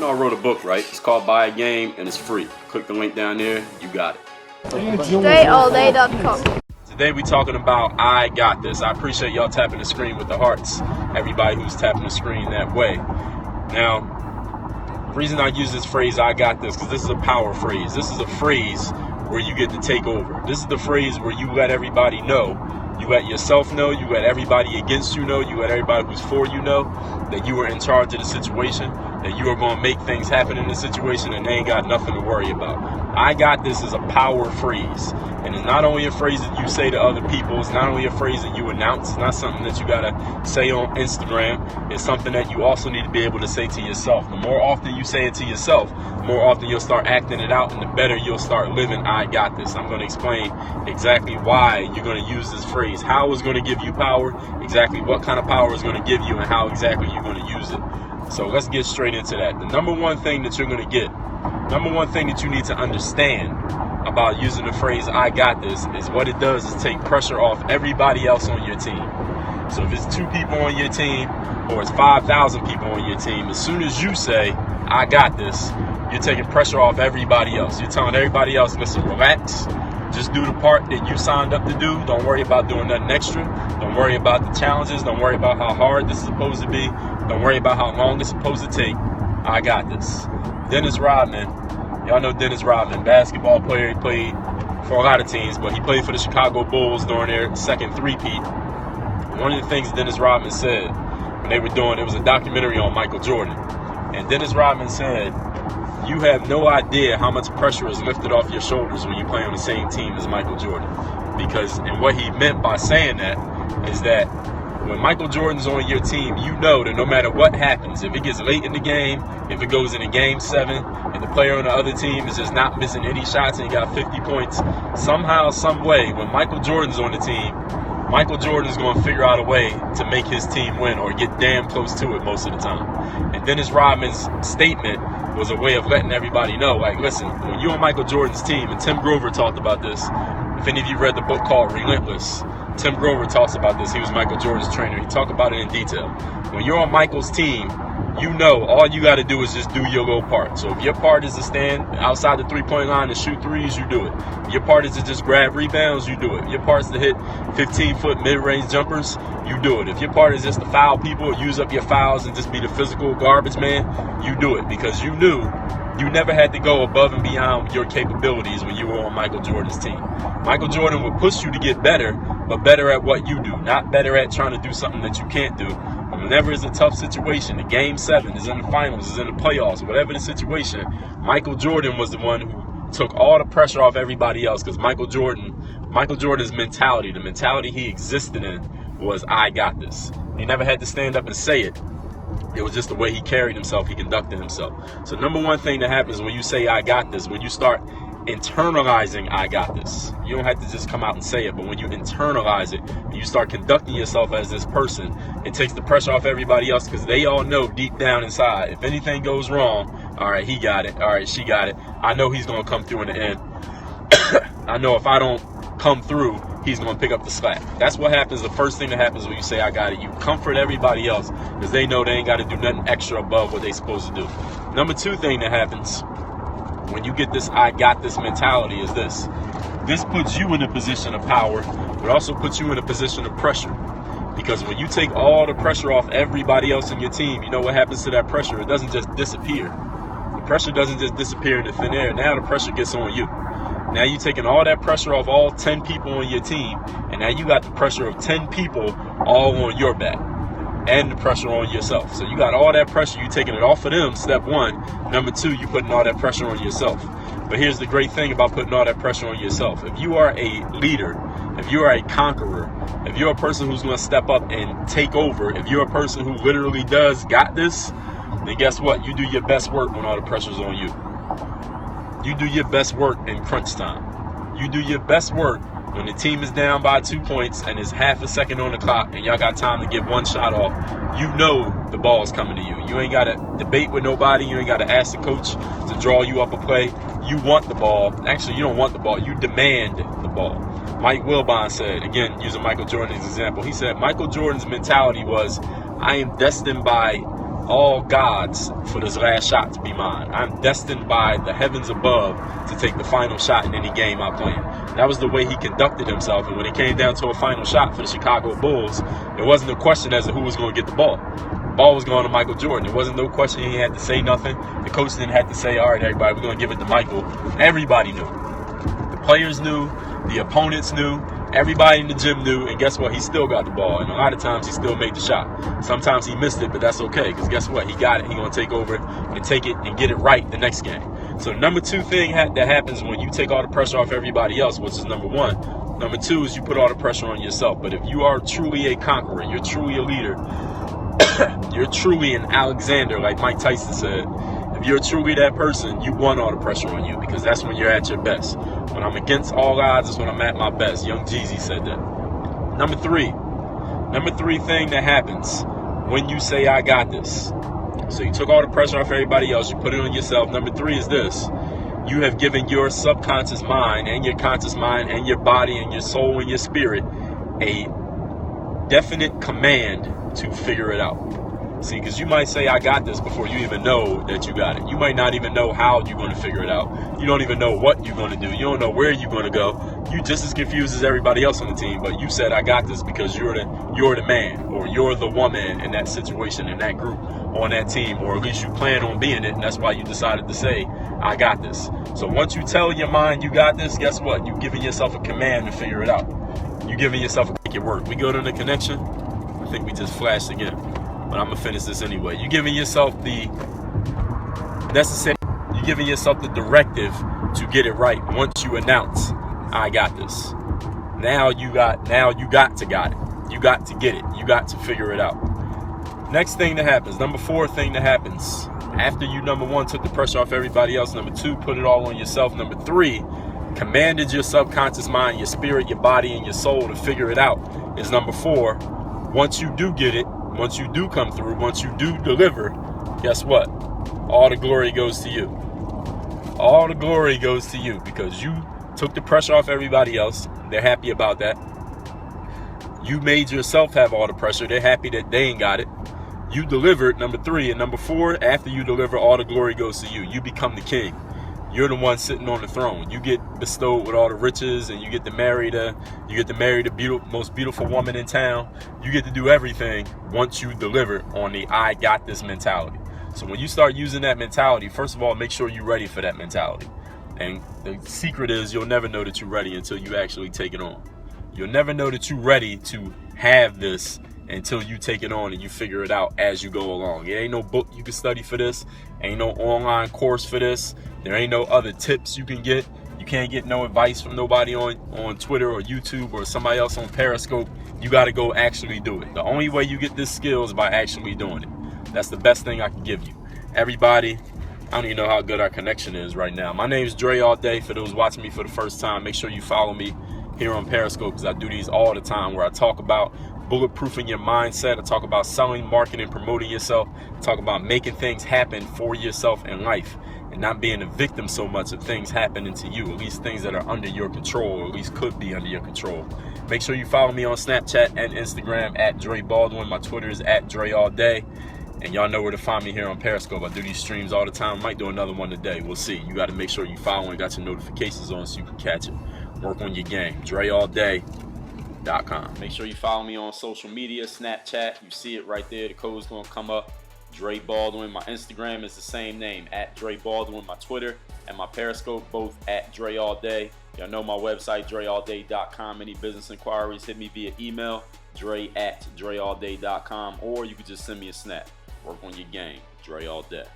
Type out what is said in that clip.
You know I wrote a book, right? It's called Buy a Game, and it's free. Click the link down there, you got it. DreAllDay.com. Today we talking about I got this. I appreciate y'all tapping the screen with the hearts. Everybody who's tapping the screen that way. Now, the reason I use this phrase, I got this, because this is a power phrase. This is a phrase where you get to take over. This is the phrase where you let everybody know. You let yourself know, you let everybody against you know, you let everybody who's for you know that you are in charge of the situation, that you are going to make things happen in the situation, and they ain't got nothing to worry about. I got this is a power phrase. And it's not only a phrase that you say to other people, it's not only a phrase that you announce, it's not something that you got to say on Instagram, it's something that you also need to be able to say to yourself. The more often you say it to yourself, the more often you'll start acting it out, and the better you'll start living I got this. I'm going to explain exactly why you're going to use this phrase, how it's going to give you power, exactly what kind of power it's going to give you, and how exactly you're going to use it. So let's get straight into that. The number one thing that you're going to get, number one thing that you need to understand about using the phrase I got this is what it does is take pressure off everybody else on your team. So if it's 2 people on your team or it's 5,000 people on your team, as soon as you say I got this, you're taking pressure off everybody else. You're telling everybody else, listen, relax, just do the part that you signed up to do. Don't worry about doing nothing extra. Don't worry about the challenges. Don't worry about how hard this is supposed to be. Don't worry about how long it's supposed to take. I got this. Dennis Rodman. Y'all know Dennis Rodman, basketball player. He played for a lot of teams, but he played for the Chicago Bulls during their second three-peat. One of the things Dennis Rodman said when they were doing, it was a documentary on Michael Jordan. And Dennis Rodman said, you have no idea how much pressure is lifted off your shoulders when you play on the same team as Michael Jordan. Because, and what he meant by saying that is that when Michael Jordan's on your team, you know that no matter what happens, if it gets late in the game, if it goes into game 7, and the player on the other team is just not missing any shots and he got 50 points, somehow, some way, when Michael Jordan's on the team, Michael Jordan is going to figure out a way to make his team win or get damn close to it most of the time. And Dennis Rodman's statement was a way of letting everybody know, like, listen, when you're on Michael Jordan's team, and Tim Grover talked about this, if any of you read the book called Relentless, Tim Grover talks about this. He was Michael Jordan's trainer. He talked about it in detail. When you're on Michael's team, you know all you got to do is just do your little part. So if your part is to stand outside the three-point line and shoot threes, you do it. If your part is to just grab rebounds, you do it. If your part is to hit 15-foot mid-range jumpers, you do it. If your part is just to foul people, use up your fouls and just be the physical garbage man, you do it. Because you knew you never had to go above and beyond your capabilities when you were on Michael Jordan's team. Michael Jordan would push you to get better, but better at what you do, not better at trying to do something that you can't do. And whenever it's a tough situation, the game 7 is in the finals, is in the playoffs, whatever the situation, Michael Jordan was the one who took all the pressure off everybody else, because Michael Jordan's mentality, the mentality he existed in was I got this. He never had to stand up and say it. It was just the way he carried himself, he conducted himself. So number one thing that happens when you say I got this, when you start internalizing I got this. You don't have to just come out and say it, but when you internalize it, and you start conducting yourself as this person, it takes the pressure off everybody else, because they all know deep down inside, if anything goes wrong, all right, he got it, all right, she got it, I know he's going to come through in the end. I know if I don't come through, he's going to pick up the slack. That's what happens. The first thing that happens when you say I got it, you comfort everybody else, because they know they ain't got to do nothing extra above what they supposed to do. Number 2 thing that happens when you get this I got this mentality is this. This puts you in a position of power, but also puts you in a position of pressure. Because when you take all the pressure off everybody else in your team, you know what happens to that pressure? It doesn't just disappear. The pressure doesn't just disappear into thin air. Now the pressure gets on you. Now you're taking all that pressure off all 10 people on your team, and now you got the pressure of 10 people all on your back, and the pressure on yourself. So you got all that pressure, you taking it off of them, step 1. Number 2, you putting all that pressure on yourself. But here's the great thing about putting all that pressure on yourself. If you are a leader, if you are a conqueror, if you're a person who's going to step up and take over, if you're a person who literally got this, then guess what? You do your best work when all the pressure's on you. You do your best work in crunch time. You do your best work when the team is down by 2 points and there's half a second on the clock and y'all got time to get one shot off. You know the ball's coming to you. You ain't got to debate with nobody. You ain't got to ask the coach to draw you up a play. You want the ball. Actually, you don't want the ball. You demand the ball. Mike Wilbon said, again, using Michael Jordan as an example, he said Michael Jordan's mentality was, I am destined by all gods for this last shot to be mine. I'm destined by the heavens above to take the final shot in any game I play in. That was the way he conducted himself. And when it came down to a final shot for the Chicago Bulls, there wasn't a question as to who was going to get the ball. The ball was going to Michael Jordan. There wasn't no question he had to say nothing. The coach didn't have to say, all right, everybody, we're going to give it to Michael. Everybody knew. The players knew. The opponents knew. Everybody in the gym knew, and guess what? He still got the ball, and a lot of times he still made the shot. Sometimes he missed it, but that's okay, because guess what? He got it. He's going to take over and take it and get it right the next game. So number two thing that happens when you take all the pressure off everybody else, which is number one. Number two is you put all the pressure on yourself. But if you are truly a conqueror, you're truly a leader, you're truly an Alexander, like Mike Tyson said, if you're truly that person, you want all the pressure on you, because that's when you're at your best. When I'm against all odds is when I'm at my best. Young Jeezy said that. Number three thing that happens when you say, I got this. So you took all the pressure off everybody else. You put it on yourself. Number three is this. You have given your subconscious mind and your conscious mind and your body and your soul and your spirit a definite command to figure it out. See, because you might say, I got this before you even know that you got it. You might not even know how you're going to figure it out. You don't even know what you're going to do. You don't know where you're going to go. You just as confused as everybody else on the team. But you said, I got this, because you're the man, or you're the woman in that situation, in that group, on that team, or at least you plan on being it. And that's why you decided to say, I got this. So once you tell your mind you got this, guess what? You're giving yourself a command to figure it out. You're giving yourself a make it work. We go to the connection. I think we just flashed again. But I'm going to finish this anyway. You're giving yourself the necessary, you're giving yourself the directive to get it right once you announce, I got this. Now you got to got it. You got to get it. You got to figure it out. Next thing that happens, number four thing that happens, after you, number one, took the pressure off everybody else, number two, put it all on yourself, number three, commanded your subconscious mind, your spirit, your body, and your soul to figure it out, is number four. Once you do get it, once you do come through, once you do deliver, guess what? All the glory goes to you. All the glory goes to you, because you took the pressure off everybody else. They're happy about that. You made yourself have all the pressure. They're happy that they ain't got it. You delivered, number three. And number four, after you deliver, all the glory goes to you. You become the king. You're the one sitting on the throne. You get bestowed with all the riches, and you get to marry the most beautiful woman in town. You get to do everything once you deliver on the I got this mentality. So when you start using that mentality, first of all, make sure you're ready for that mentality. And the secret is, you'll never know that you're ready until you actually take it on. You'll never know that you're ready to have this until you take it on and you figure it out as you go along. It ain't no book you can study for this. Ain't no online course for this. There ain't no other tips you can get. You can't get no advice from nobody on Twitter or YouTube or somebody else on Periscope. You got to go actually do it. The only way you get this skill is by actually doing it. That's the best thing I can give you. Everybody, I don't even know how good our connection is right now. My name is Dre All Day. For those watching me for the first time, make sure you follow me here on Periscope, because I do these all the time, where I talk about bulletproofing your mindset. I talk about selling, marketing, promoting yourself. I talk about making things happen for yourself in life, and not being a victim so much of things happening to you, at least things that are under your control, or at least could be under your control. Make sure you follow me on Snapchat and Instagram at Dre Baldwin. My Twitter is at Dre All Day. And y'all know where to find me here on Periscope. I do these streams all the time. I might do another one today. We'll see. You got to make sure you follow and got your notifications on so you can catch it. Work on your game. DreAllDay.com. Make sure you follow me on social media, Snapchat. You see it right there. The code's going to come up. Dre Baldwin. My Instagram is the same name, at Dre Baldwin. My Twitter and my Periscope, both at Dre All Day. Y'all know my website, DreAllDay.com. Any business inquiries, hit me via email, Dre at DreAllDay.com, or you can just send me a snap. Work on your game. Dre All Day.